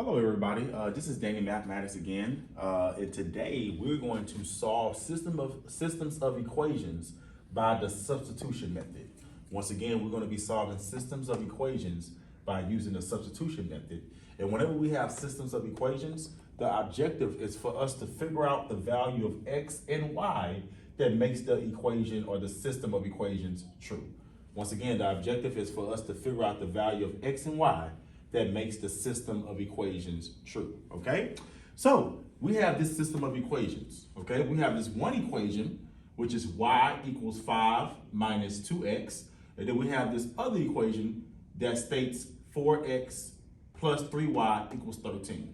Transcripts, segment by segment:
Hello everybody, this is Danny Mathematics again, and today we're going to solve systems of equations by the substitution method. Once again, we're going to be solving systems of equations by using the substitution method. And whenever we have systems of equations, the objective is for us to figure out the value of x and y that makes the equation or the system of equations true. Once again, the objective is for us to figure out the value of x and y that makes the system of equations true, okay? So we have this system of equations, okay? We have this one equation, which is y equals 5 minus 2x, and then we have this other equation that states 4x plus 3y equals 13.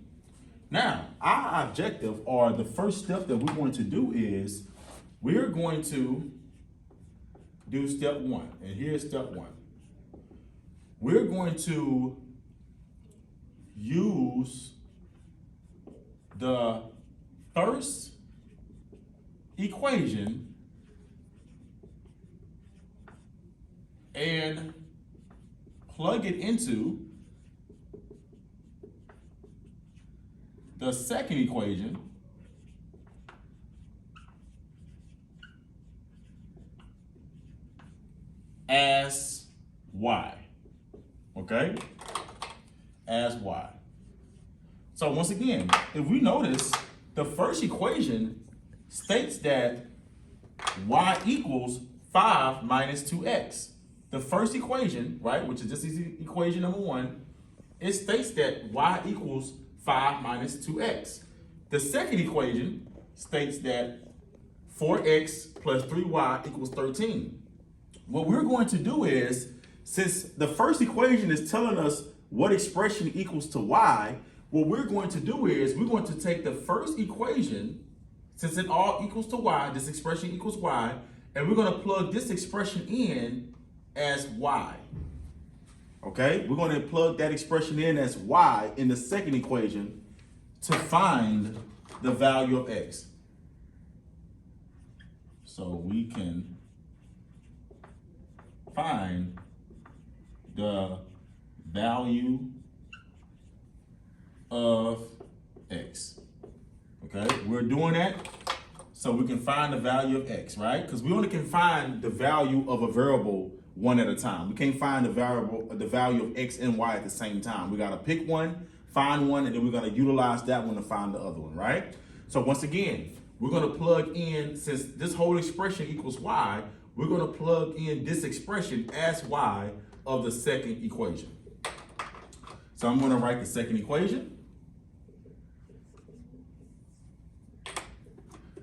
Now, our objective, or the first step that we're going to do is, we're going to do step one, and here's step one. We're going to use the first equation and plug it into the second equation as y, okay? As y. So once again, if we notice, the first equation states that y equals 5 minus 2x. The first equation, right, which is this is equation number one, it states that y equals 5 minus 2x. The second equation states that 4x plus 3y equals 13. What we're going to do is, since the first equation is telling us what expression equals to y, what we're going to do is we're going to take the first equation, since it all equals to y, this expression equals y, and we're going to plug this expression in as y. Okay, we're going to plug that expression in as y in the second equation to find the value of x. So we can find the value of x. Okay, we're doing that so we can find the value of x, right? Because we only can find the value of a variable one at a time. We can't find the value of x and y at the same time. We gotta pick one, find one, and then we're gonna utilize that one to find the other one, right? So once again, we're gonna plug in, since this whole expression equals y, we're gonna plug in this expression as y of the second equation. So I'm gonna write the second equation,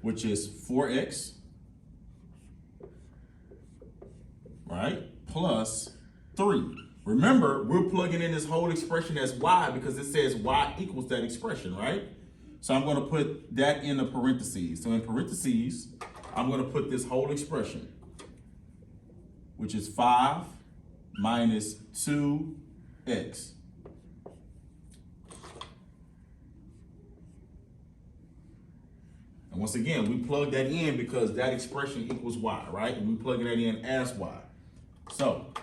which is 4x, right, plus 3. Remember, we're plugging in this whole expression as y because it says y equals that expression, right? So I'm gonna put that in the parentheses. So in parentheses, I'm gonna put this whole expression, which is 5 minus 2x. And once again, we plug that in because that expression equals y, right? And we plug that in as y. So,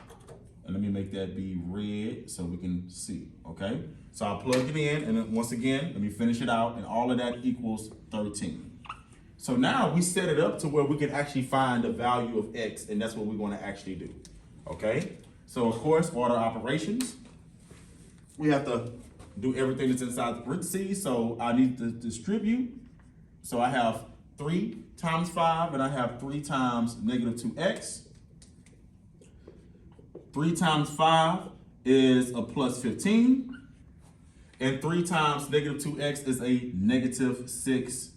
and let me make that be red so we can see, okay? So I'll plug it in, and then once again, let me finish it out, and all of that equals 13. So now we set it up to where we can actually find the value of x, and that's what we're going to actually do, okay? So of course, order operations, we have to do everything that's inside the parentheses, so I need to distribute. So I have 3 times 5, and I have 3 times negative 2x. 3 times 5 is a plus 15, and 3 times negative 2x is a negative 6x.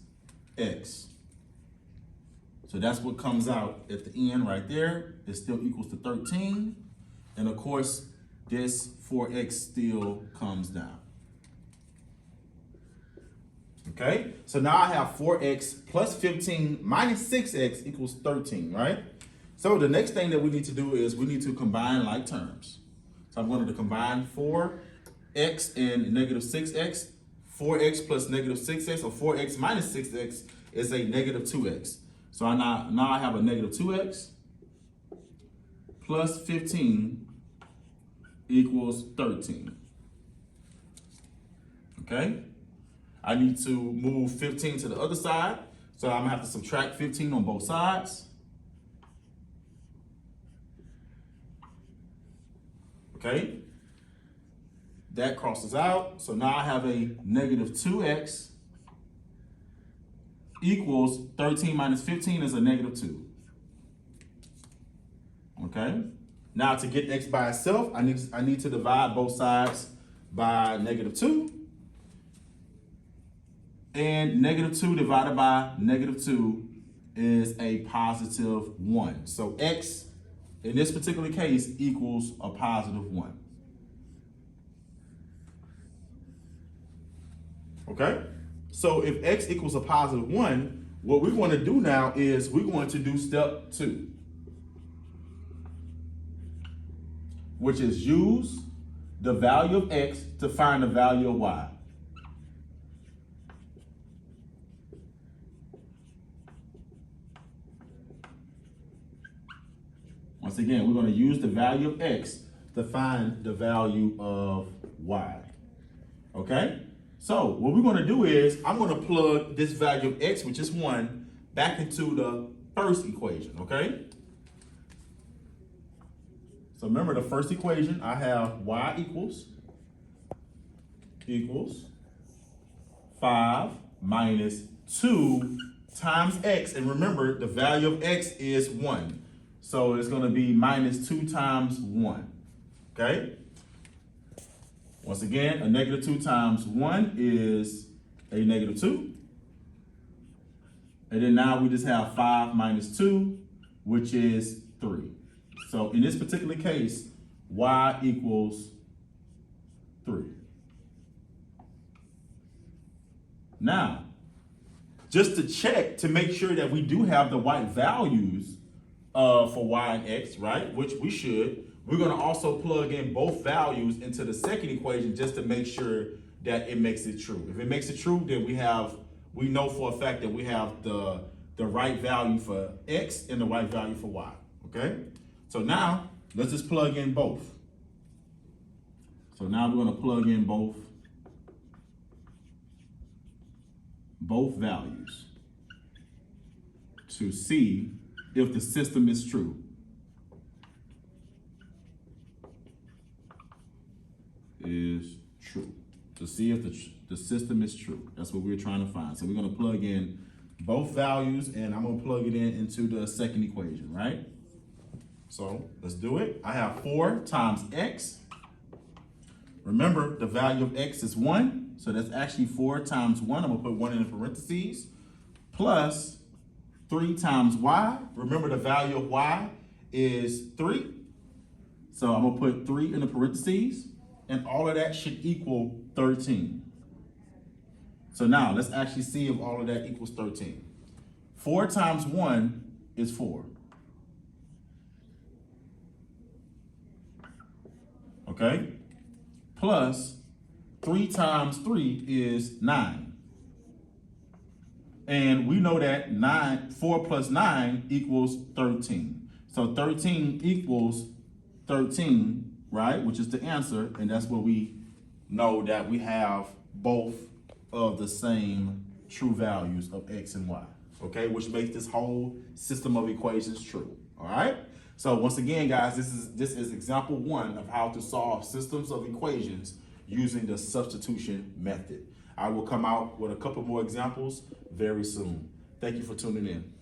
So that's what comes out at the end right there. It still equals to 13. And of course, this 4x still comes down. Okay, so now I have 4x plus 15 minus 6x equals 13, right? So the next thing that we need to do is we need to combine like terms. So I'm going to combine 4x and negative 6x. 4x plus negative 6x, or 4x minus 6x, is a negative 2x. So now I have a negative 2x plus 15 equals 13. okay? I need to move 15 to the other side, so I'm gonna have to subtract 15 on both sides. Okay? That crosses out, so now I have a negative 2x equals 13 minus 15 is a negative 2. Okay? Now to get x by itself, I need to divide both sides by negative 2. And negative 2 divided by negative 2 is a positive 1. So x, in this particular case, equals a positive 1. Okay? So if x equals a positive 1, what we're going to do now is we're going to do step 2, which is use the value of x to find the value of y. Once again, we're going to use the value of x to find the value of y. Okay? So what we're going to do is I'm going to plug this value of x, which is 1, back into the first equation, okay? So remember the first equation, I have y equals 5 minus 2 times x. And remember, the value of x is 1. So it's going to be minus 2 times 1, okay? Once again, a negative 2 times 1 is a negative 2. And then now we just have 5 minus 2, which is 3. So in this particular case, y equals 3. Now, just to check to make sure that we do have the right values for y and x, right, which we should, we're going to also plug in both values into the second equation just to make sure that it makes it true. If it makes it true, then we know for a fact that we have the right value for x and the right value for y, okay? So now, let's just plug in both. So now we're going to plug in both values to see if the system is true. Is true. To see if the system is true. That's what we're trying to find. So we're going to plug in both values, and I'm going to plug it into the second equation, right? So let's do it. I have 4 times x. Remember, the value of x is 1. So that's actually 4 times 1. I'm going to put 1 in the parentheses. Plus 3 times y. Remember, the value of y is 3. So I'm going to put 3 in the parentheses. And all of that should equal 13. So now let's actually see if all of that equals 13. 4 times 1 is 4. Okay? Plus 3 times 3 is 9. And we know that 4 plus 9 equals 13. So 13 equals 13. Right, which is the answer, and that's where we know that we have both of the same true values of x and y, okay, which makes this whole system of equations true. All right, so once again, guys, this is example 1 of how to solve systems of equations using the substitution method. I will come out with a couple more examples very soon. Thank you for tuning in.